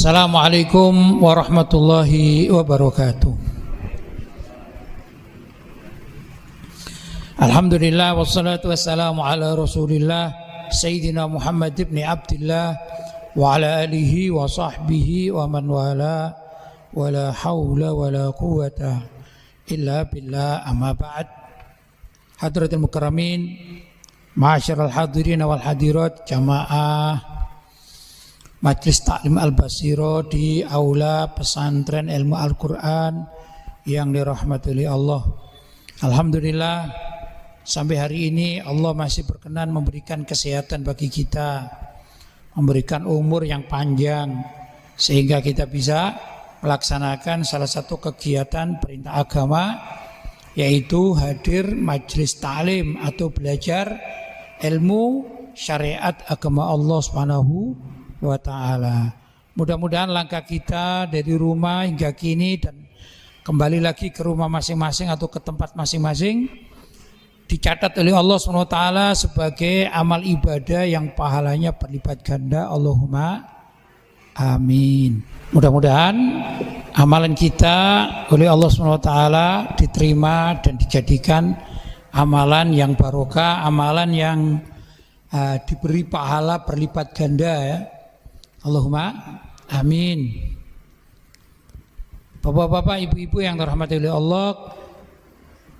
Assalamualaikum warahmatullahi wabarakatuh. Alhamdulillah wassalatu wassalamu ala Rasulillah Sayyidina Muhammad ibn Abdillah wa ala alihi wa sahbihi wa man wala wa la hawla wa la quwata illa billah, amma ba'd. Hadratul mukarramin, ma'asyiral hadirin wal hadirat, jamaah Majelis Taklim Al-Basiro di Aula Pesantren Ilmu Al-Quran yang dirahmati oleh Allah. Alhamdulillah, sampai hari ini Allah masih berkenan memberikan kesehatan bagi kita, memberikan umur yang panjang, sehingga kita bisa melaksanakan salah satu kegiatan perintah agama, yaitu hadir majelis taklim atau belajar ilmu syariat agama Allah Subhanahu wa ta'ala. Mudah-mudahan langkah kita dari rumah hingga kini dan kembali lagi ke rumah masing-masing atau ke tempat masing-masing dicatat oleh Allah Subhanahu wa ta'ala sebagai amal ibadah yang pahalanya berlipat ganda. Allahumma amin. Mudah-mudahan amalan kita oleh Allah Subhanahu wa ta'ala diterima dan dijadikan amalan yang barokah, amalan yang diberi pahala berlipat ganda, ya. Allahumma amin. Bapak-bapak, ibu-ibu yang dirahmati oleh Allah,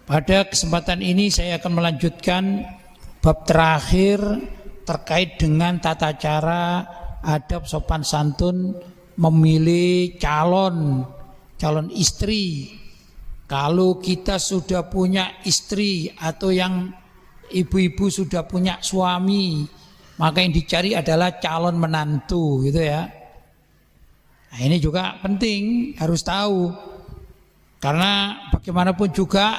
pada kesempatan ini saya akan melanjutkan bab terakhir terkait dengan tata cara adab sopan santun memilih calon istri. Kalau kita sudah punya istri atau yang ibu-ibu sudah punya suami, maka yang dicari adalah calon menantu, gitu ya. Nah, ini juga penting, harus tahu. Karena bagaimanapun juga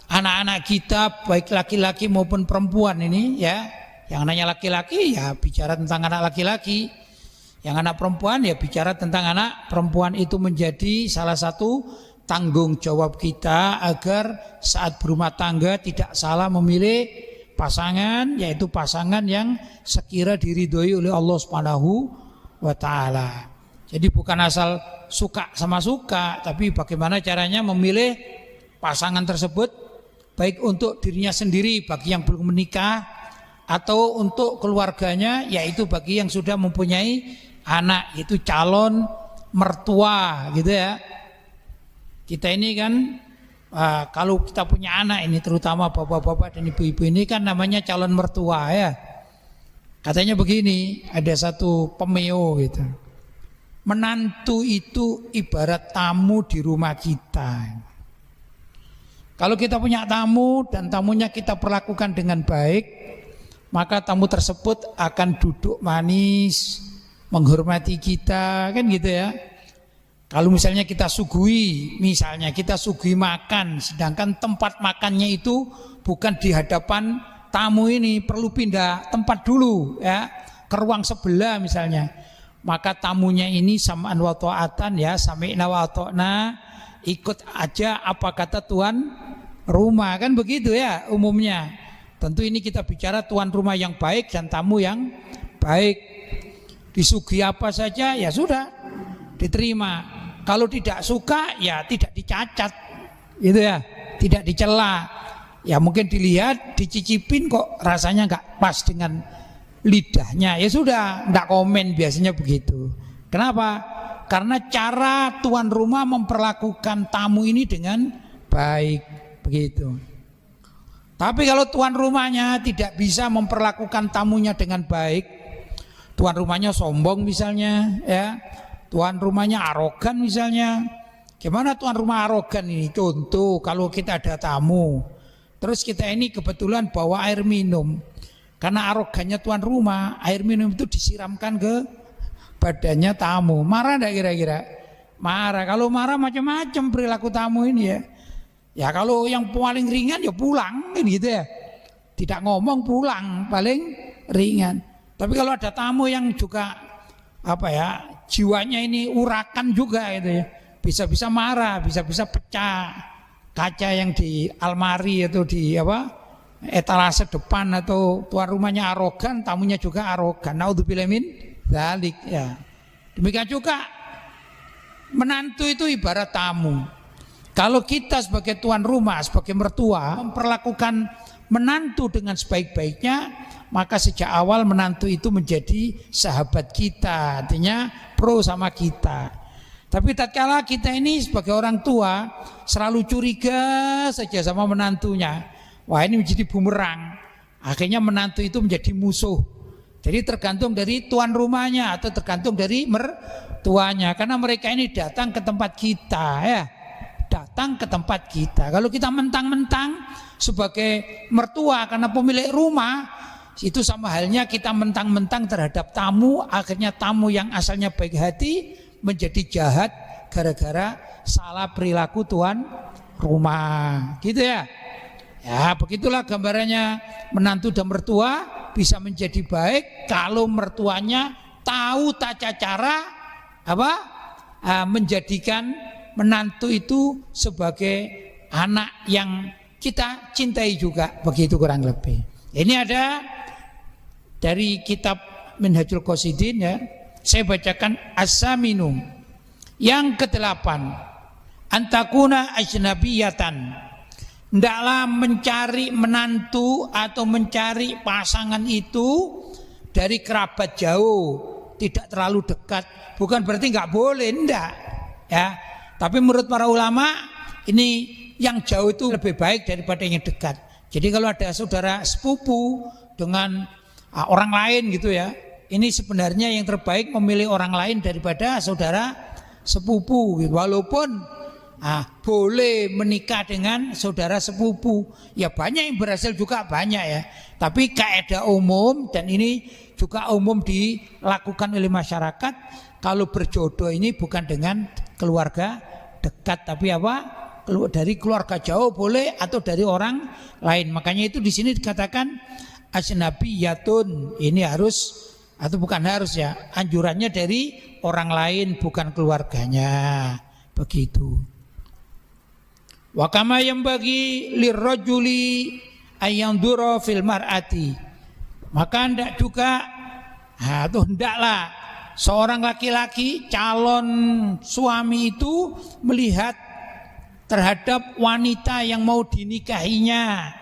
anak-anak kita, baik laki-laki maupun perempuan ini, ya, yang nanya laki-laki ya bicara tentang anak laki-laki, yang anak perempuan ya bicara tentang anak perempuan. Itu menjadi salah satu tanggung jawab kita agar saat berumah tangga tidak salah memilih pasangan, yaitu pasangan yang sekira diridhoi oleh Allah Subhanahu wa ta'ala. Jadi bukan asal suka sama suka, tapi bagaimana caranya memilih pasangan tersebut, baik untuk dirinya sendiri bagi yang belum menikah, atau untuk keluarganya, yaitu bagi yang sudah mempunyai anak, itu calon mertua, gitu ya. Kita ini kan kalau kita punya anak ini, terutama bapak-bapak dan ibu-ibu ini kan namanya calon mertua, ya. Katanya begini, ada satu pemeo gitu. Menantu itu ibarat tamu di rumah kita. Kalau kita punya tamu dan tamunya kita perlakukan dengan baik, maka tamu tersebut akan duduk manis, menghormati kita, kan gitu ya. Kalau misalnya kita suguhi makan, sedangkan tempat makannya itu bukan di hadapan tamu ini, perlu pindah tempat dulu, ya, ke ruang sebelah misalnya. Maka tamunya ini sam'an wa ta'atan, ya, sami'na wa ata'na, ikut aja apa kata tuan rumah, kan begitu ya umumnya. Tentu ini kita bicara tuan rumah yang baik dan tamu yang baik. Disuguhi apa saja ya sudah diterima. Kalau tidak suka ya tidak dicacat, gitu ya, tidak dicela. Ya mungkin dilihat, dicicipin kok rasanya nggak pas dengan lidahnya, ya sudah, nggak komen, biasanya begitu. Kenapa? Karena cara tuan rumah memperlakukan tamu ini dengan baik, begitu. Tapi kalau tuan rumahnya tidak bisa memperlakukan tamunya dengan baik, tuan rumahnya sombong misalnya, ya, tuan rumahnya arogan misalnya. Gimana tuan rumah arogan ini? Contoh, kalau kita ada tamu, terus kita ini kebetulan bawa air minum. Karena arogannya tuan rumah, air minum itu disiramkan ke badannya tamu. Marah enggak kira-kira? Marah. Kalau marah macam-macam perilaku tamu ini, ya. Ya kalau yang paling ringan ya pulang, kan gitu ya. Tidak ngomong, pulang, paling ringan. Tapi kalau ada tamu yang juga jiwanya ini urakan juga, gitu ya, bisa-bisa marah, bisa-bisa pecah kaca yang di almari atau di etalase depan, atau tuan rumahnya arogan, tamunya juga arogan. Naudzubillah min dzalik, ya. Demikian juga menantu itu ibarat tamu. Kalau kita sebagai tuan rumah, sebagai mertua memperlakukan menantu dengan sebaik-baiknya, maka sejak awal menantu itu menjadi sahabat kita, artinya pro sama kita. Tapi tatkala kita ini sebagai orang tua selalu curiga saja sama menantunya, wah ini menjadi bumerang. Akhirnya menantu itu menjadi musuh. Jadi tergantung dari tuan rumahnya atau tergantung dari mertuanya. Karena mereka ini datang ke tempat kita ya. Datang ke tempat kita. Kalau kita mentang-mentang sebagai mertua karena pemilik rumah, itu sama halnya kita mentang-mentang terhadap tamu. Akhirnya tamu yang asalnya baik hati menjadi jahat gara-gara salah perilaku tuan rumah. Gitu ya. Ya begitulah gambarannya menantu dan mertua bisa menjadi baik kalau mertuanya tahu tata cara menjadikan menantu itu sebagai anak yang kita cintai juga, begitu kurang lebih. Ini ada dari kitab Minhajul Qasidin ya. Saya bacakan as-saminu. Yang ke-8, antakuna ajnabiyatan. Hendaklah mencari menantu atau mencari pasangan itu dari kerabat jauh, tidak terlalu dekat. Bukan berarti nggak boleh, enggak ya. Tapi menurut para ulama ini yang jauh itu lebih baik daripada yang dekat. Jadi kalau ada saudara sepupu dengan orang lain gitu ya, ini sebenarnya yang terbaik memilih orang lain daripada saudara sepupu. Walaupun boleh menikah dengan saudara sepupu, ya banyak yang berhasil juga banyak ya. Tapi kaidah umum dan ini juga umum dilakukan oleh masyarakat, kalau berjodoh ini bukan dengan keluarga dekat, tapi dari keluarga jauh boleh atau dari orang lain. Makanya itu di sini dikatakan ajnabiyatun, ini harus atau bukan harus ya, anjurannya dari orang lain bukan keluarganya, begitu. Wa kama yang bagi lirrajuli ayyandura fil mar'ati, maka hendak juga atau hendaklah seorang laki-laki calon suami itu melihat terhadap wanita yang mau dinikahinya.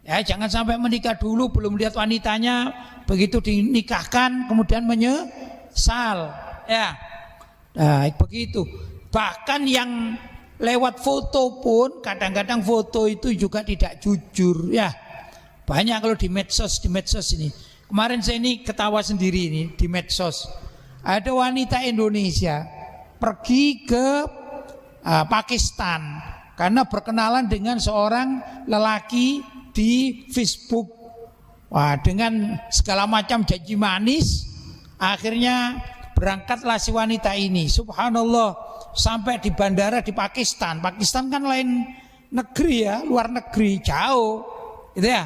Ya, jangan sampai menikah dulu belum lihat wanitanya, begitu dinikahkan kemudian menyesal. Ya, nah, begitu. Bahkan yang lewat foto pun kadang-kadang foto itu juga tidak jujur. Ya, banyak kalau di medsos ini. Kemarin saya ini ketawa sendiri ini di medsos. Ada wanita Indonesia pergi ke Pakistan karena berkenalan dengan seorang lelaki di Facebook. Wah, dengan segala macam janji manis, akhirnya berangkatlah si wanita ini. Subhanallah, sampai di bandara di Pakistan. Pakistan kan lain negeri ya, luar negeri, jauh, gitu ya.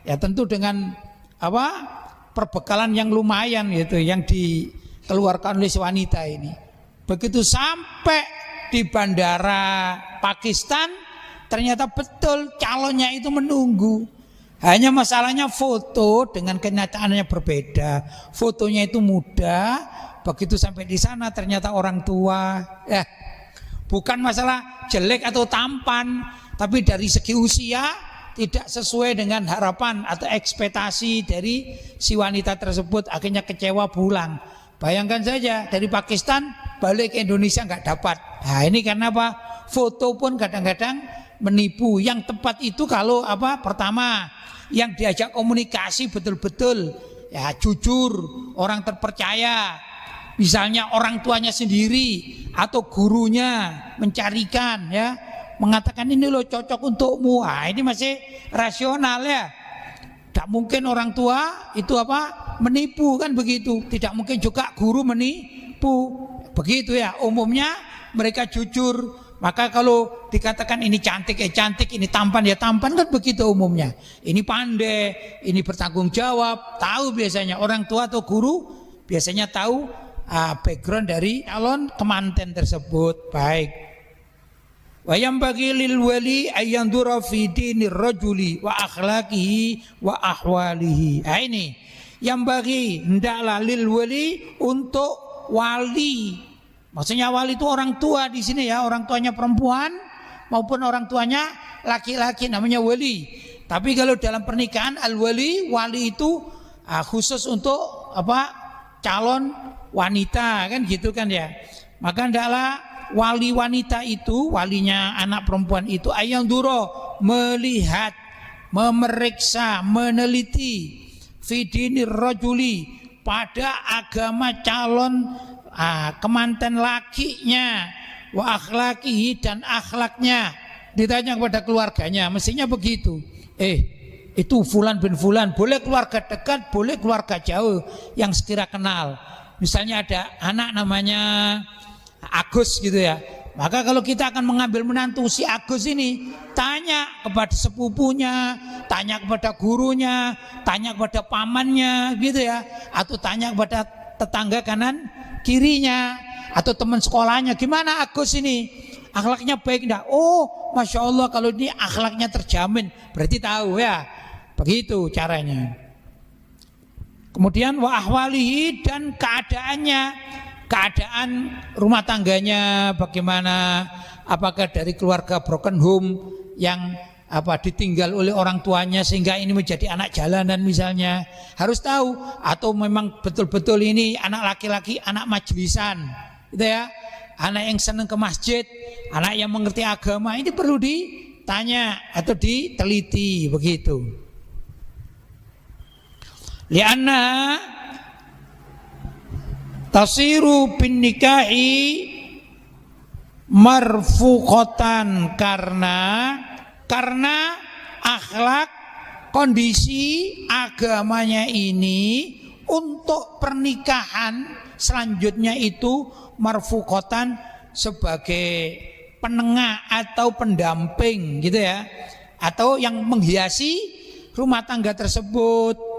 Ya tentu dengan perbekalan yang lumayan gitu, yang dikeluarkan oleh si wanita ini. Begitu sampai di bandara Pakistan, ternyata betul calonnya itu menunggu. Hanya masalahnya foto dengan kenyataannya berbeda. Fotonya itu muda, begitu sampai di sana ternyata orang tua. Ya, bukan masalah jelek atau tampan, tapi dari segi usia tidak sesuai dengan harapan atau ekspektasi dari si wanita tersebut, akhirnya kecewa pulang. Bayangkan saja dari Pakistan balik ke Indonesia nggak dapat. Nah ini karena apa? Foto pun kadang-kadang menipu. Yang tepat itu kalau pertama yang diajak komunikasi betul-betul ya jujur, orang terpercaya. Misalnya orang tuanya sendiri atau gurunya mencarikan ya, mengatakan ini loh cocok untukmu. Nah, ini masih rasional ya. Tidak mungkin orang tua itu menipu kan begitu. Tidak mungkin juga guru menipu. Begitu ya. Umumnya mereka jujur. Maka kalau dikatakan ini cantik cantik, ini tampan ya tampan kan begitu umumnya. Ini pandai, ini bertanggung jawab. Tahu biasanya orang tua atau guru biasanya tahu background dari calon kemanten tersebut. Baik. Wayam bagi lil wali ayyandura fi dinir rajuli wa akhlaqihi wa ahwalihi. Nah ini yang bagi hendaklah lil wali untuk wali Maksudnya wali itu orang tua di sini ya, orang tuanya perempuan maupun orang tuanya laki-laki, namanya wali. Tapi kalau dalam pernikahan al-wali, wali itu khusus untuk calon wanita kan gitu kan ya. Maka hendaklah wali wanita itu, walinya anak perempuan itu ayang duro, melihat, memeriksa, meneliti fidinir rajuli, pada agama calon kemanten lakinya, wa akhlakihi, dan akhlaknya. Ditanya kepada keluarganya, mestinya begitu. Itu fulan bin fulan, boleh keluarga dekat, boleh keluarga jauh yang sekira kenal. Misalnya ada anak namanya Agus gitu ya. Maka kalau kita akan mengambil menantu si Agus ini, tanya kepada sepupunya, tanya kepada gurunya, tanya kepada pamannya gitu ya, atau tanya kepada tetangga kanan kirinya, atau teman sekolahnya, gimana Agus ini, akhlaknya baik enggak? Oh, Masya Allah, kalau ini akhlaknya terjamin, berarti tahu ya. Begitu caranya. Kemudian wa ahwalihi, dan keadaannya, keadaan rumah tangganya bagaimana, apakah dari keluarga broken home yang ditinggal oleh orang tuanya sehingga ini menjadi anak jalanan misalnya, harus tahu. Atau memang betul-betul ini anak laki-laki, anak majlisan gitu ya, anak yang senang ke masjid, anak yang mengerti agama, ini perlu ditanya atau diteliti begitu. Lianna tasiru bin nikahi marfuqatan, karena akhlak, kondisi agamanya ini untuk pernikahan selanjutnya itu marfuqatan, sebagai penengah atau pendamping gitu ya, atau yang menghiasi rumah tangga tersebut.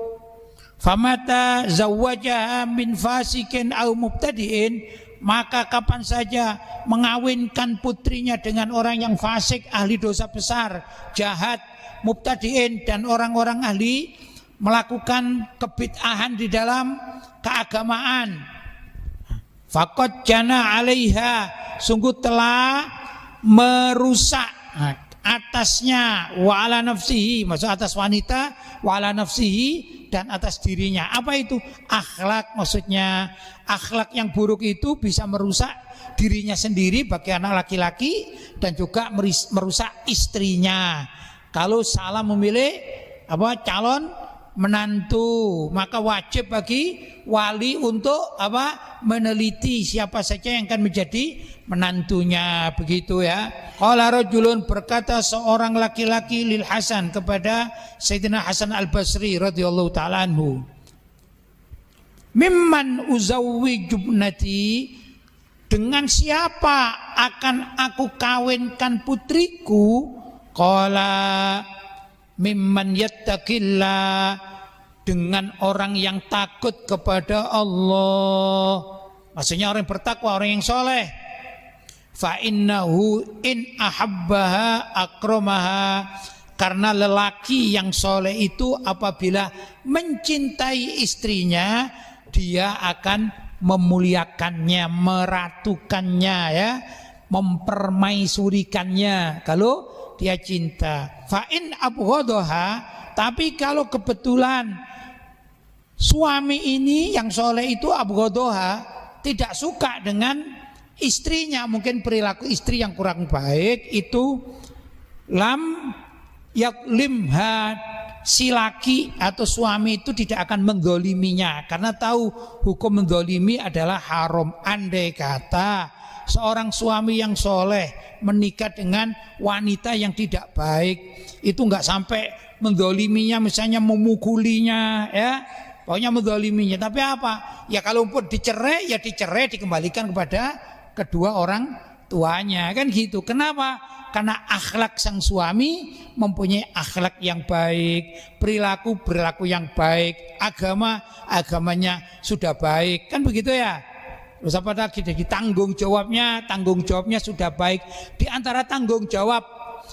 Famata zawwajaha min fasikin au mubtadi'in, maka kapan saja mengawinkan putrinya dengan orang yang fasik, ahli dosa besar, jahat, mubtadi'in, dan orang-orang ahli melakukan kebid'ahan di dalam keagamaan, faqad jana 'alaiha, sungguh telah merusak atasnya, wa ala nafsihi, maksud atas wanita, wa ala nafsihi, dan atas dirinya. Apa itu? Akhlak, maksudnya akhlak yang buruk itu bisa merusak dirinya sendiri bagi anak laki-laki, dan juga merusak istrinya. Kalau salah memilih calon menantu, maka wajib bagi wali untuk meneliti siapa saja yang akan menjadi menantunya, begitu ya. Qala rajulun, berkata seorang laki-laki lil Hasan, kepada Sayyidina Hasan Al-Basri radhiyallahu taala anhu, mimman uzawwiju ibnati, dengan siapa akan aku kawinkan putriku? Qala mimman yattaqillah, dengan orang yang takut kepada Allah, maksudnya orang yang bertakwa, orang yang soleh. Fa innahu in ahabbaha akramaha, karena lelaki yang soleh itu apabila mencintai istrinya, dia akan memuliakannya, meratukannya ya, mempermaisurikannya kalau dia cinta. Fa in abghadaha, tapi kalau kebetulan suami ini yang soleh itu abghadaha, tidak suka dengan istrinya, mungkin perilaku istri yang kurang baik, itu lam yaklimha, si laki atau suami itu tidak akan mendoliminya, karena tahu hukum mendolimi adalah haram. Andai kata seorang suami yang soleh menikah dengan wanita yang tidak baik, itu nggak sampai mendoliminya, misalnya memukulinya ya, pokoknya mendoliminya. Tapi apa? Ya kalau pun dicerai, ya dicerai, dikembalikan kepada kedua orang tuanya, kan gitu. Kenapa? Karena akhlak sang suami mempunyai akhlak yang baik, perilaku yang baik, agamanya sudah baik, kan begitu ya. Terus apa lagi? Jadi tanggung jawabnya sudah baik. Di antara tanggung jawab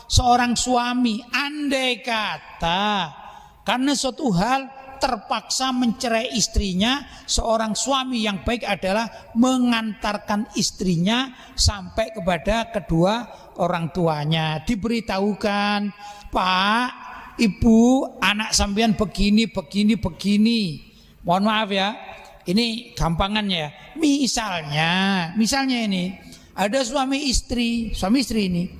seorang suami, andai kata karena suatu hal terpaksa mencerai istrinya, seorang suami yang baik adalah mengantarkan istrinya sampai kepada kedua orang tuanya. Diberitahukan, Pak, Ibu, anak sampean begini. Mohon maaf ya, ini gampangannya ya. Misalnya ini ada suami istri ini.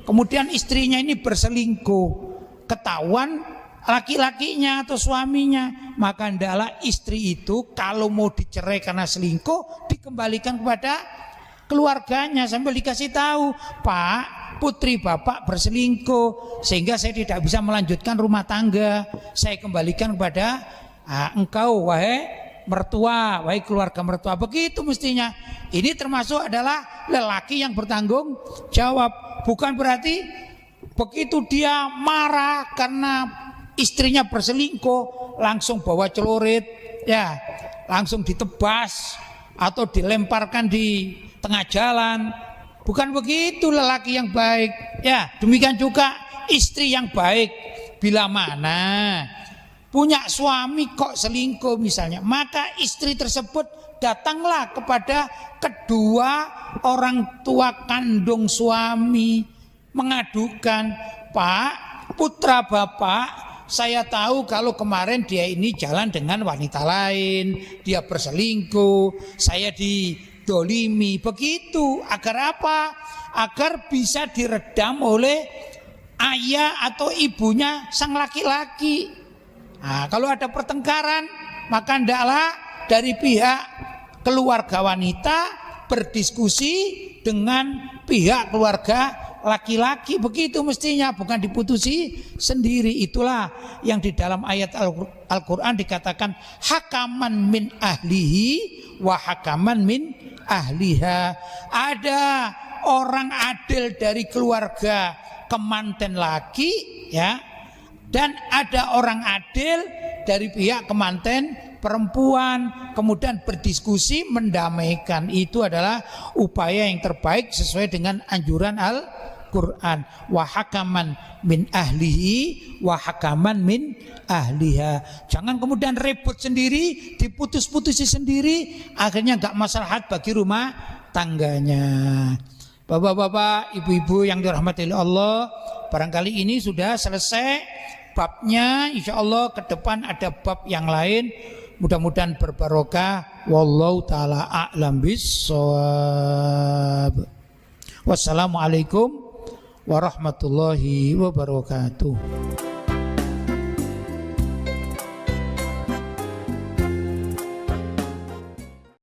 Kemudian istrinya ini berselingkuh, ketahuan laki-lakinya atau suaminya, maka hendaklah istri itu kalau mau dicerai karena selingkuh dikembalikan kepada keluarganya sambil dikasih tahu, Pak, putri bapak berselingkuh sehingga saya tidak bisa melanjutkan rumah tangga, saya kembalikan kepada engkau wahai mertua, wahai keluarga mertua. Begitu mestinya. Ini termasuk adalah lelaki yang bertanggung jawab. Bukan berarti begitu dia marah karena istrinya berselingkuh langsung bawa celurit, ya, langsung ditebas atau dilemparkan di tengah jalan. Bukan begitu lelaki yang baik. Ya, demikian juga istri yang baik. Bila mana punya suami kok selingkuh misalnya, maka istri tersebut datanglah kepada kedua orang tua kandung suami mengadukan, Pak, putra bapak, saya tahu kalau kemarin dia ini jalan dengan wanita lain, dia berselingkuh, saya didolimi. Begitu, agar apa? Agar bisa diredam oleh ayah atau ibunya sang laki-laki. Nah, kalau ada pertengkaran, maka hendaklah dari pihak keluarga wanita berdiskusi dengan pihak keluarga laki-laki. Begitu mestinya, bukan diputusi sendiri. Itulah yang di dalam ayat Al-Quran dikatakan hakaman min ahlihi wa hakaman min ahliha. Ada orang adil dari keluarga kemanten laki, ya, dan ada orang adil dari pihak kemanten perempuan, kemudian berdiskusi mendamaikan. Itu adalah upaya yang terbaik sesuai dengan anjuran Al-Quran. Wa hakaman min ahlihi wa hakaman min ahliha. Jangan kemudian ribut sendiri, diputus-putusi sendiri, akhirnya enggak maslahat bagi rumah tangganya. Bapak-bapak, ibu-ibu yang dirahmati Allah, barangkali ini sudah selesai babnya. Insya Allah ke depan ada bab yang lain. Mudah-mudahan berbarokah. Wallahu ta'ala a'lam bissawab. Wassalamualaikum warahmatullahi wabarakatuh.